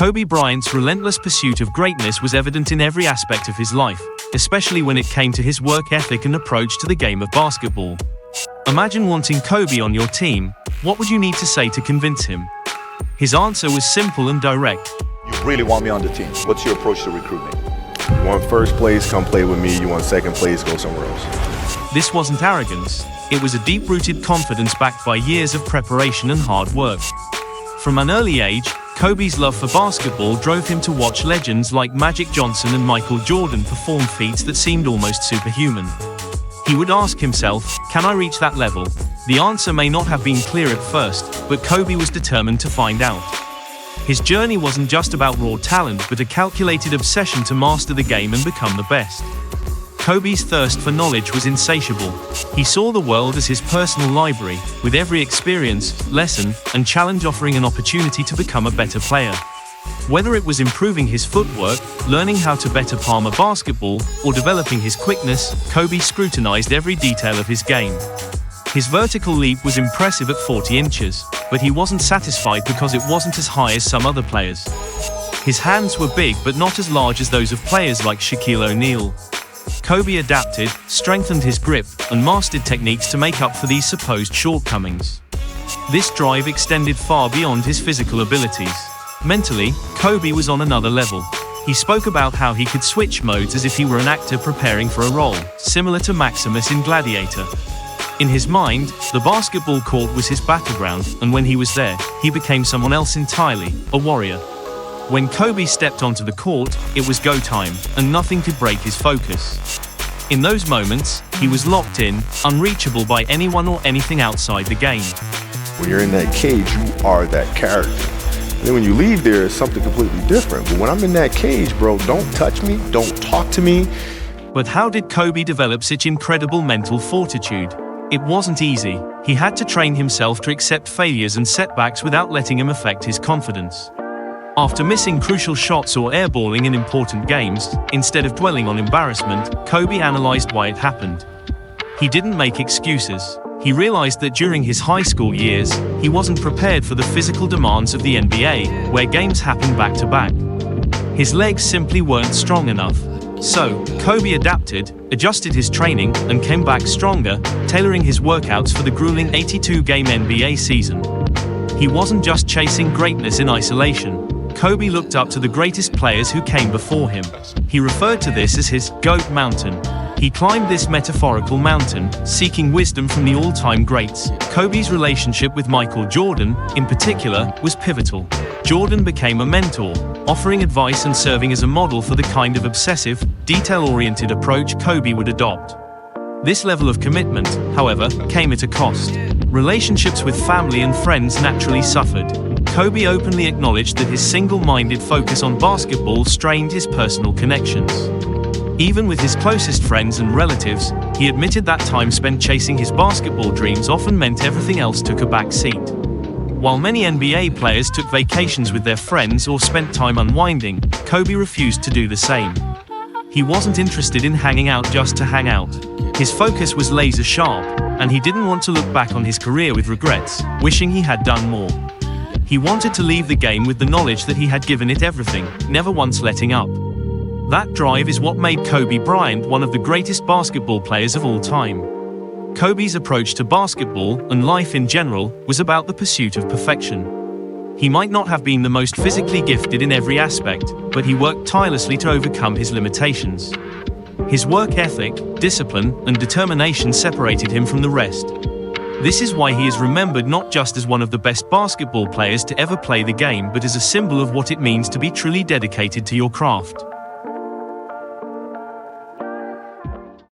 Kobe Bryant's relentless pursuit of greatness was evident in every aspect of his life, especially when it came to his work ethic and approach to the game of basketball. Imagine wanting Kobe on your team. What would you need to say to convince him? His answer was simple and direct. You really want me on the team. What's your approach to recruitment? You want first place, come play with me. You want second place, go somewhere else. This wasn't arrogance. It was a deep-rooted confidence backed by years of preparation and hard work. From an early age, Kobe's love for basketball drove him to watch legends like Magic Johnson and Michael Jordan perform feats that seemed almost superhuman. He would ask himself, can I reach that level? The answer may not have been clear at first, but Kobe was determined to find out. His journey wasn't just about raw talent, but a calculated obsession to master the game and become the best. Kobe's thirst for knowledge was insatiable. He saw the world as his personal library, with every experience, lesson, and challenge offering an opportunity to become a better player. Whether it was improving his footwork, learning how to better palm a basketball, or developing his quickness, Kobe scrutinized every detail of his game. His vertical leap was impressive at 40 inches, but he wasn't satisfied because it wasn't as high as some other players. His hands were big but not as large as those of players like Shaquille O'Neal. Kobe adapted, strengthened his grip, and mastered techniques to make up for these supposed shortcomings. This drive extended far beyond his physical abilities. Mentally, Kobe was on another level. He spoke about how he could switch modes as if he were an actor preparing for a role, similar to Maximus in Gladiator. In his mind, the basketball court was his battleground, and when he was there, he became someone else entirely, a warrior. When Kobe stepped onto the court, it was go time, and nothing could break his focus. In those moments, he was locked in, unreachable by anyone or anything outside the game. When you're in that cage, you are that character. And then when you leave there, it's something completely different. But when I'm in that cage, bro, don't touch me, don't talk to me. But how did Kobe develop such incredible mental fortitude? It wasn't easy. He had to train himself to accept failures and setbacks without letting them affect his confidence. After missing crucial shots or airballing in important games, instead of dwelling on embarrassment, Kobe analyzed why it happened. He didn't make excuses. He realized that during his high school years, he wasn't prepared for the physical demands of the NBA, where games happened back to back. His legs simply weren't strong enough. So, Kobe adapted, adjusted his training, and came back stronger, tailoring his workouts for the grueling 82-game NBA season. He wasn't just chasing greatness in isolation. Kobe looked up to the greatest players who came before him. He referred to this as his GOAT mountain. He climbed this metaphorical mountain, seeking wisdom from the all-time greats. Kobe's relationship with Michael Jordan, in particular, was pivotal. Jordan became a mentor, offering advice and serving as a model for the kind of obsessive, detail-oriented approach Kobe would adopt. This level of commitment, however, came at a cost. Relationships with family and friends naturally suffered. Kobe openly acknowledged that his single-minded focus on basketball strained his personal connections. Even with his closest friends and relatives, he admitted that time spent chasing his basketball dreams often meant everything else took a back seat. While many NBA players took vacations with their friends or spent time unwinding, Kobe refused to do the same. He wasn't interested in hanging out just to hang out. His focus was laser sharp, and he didn't want to look back on his career with regrets, wishing he had done more. He wanted to leave the game with the knowledge that he had given it everything, never once letting up. That drive is what made Kobe Bryant one of the greatest basketball players of all time. Kobe's approach to basketball, and life in general, was about the pursuit of perfection. He might not have been the most physically gifted in every aspect, but he worked tirelessly to overcome his limitations. His work ethic, discipline, and determination separated him from the rest. This is why he is remembered not just as one of the best basketball players to ever play the game, but as a symbol of what it means to be truly dedicated to your craft.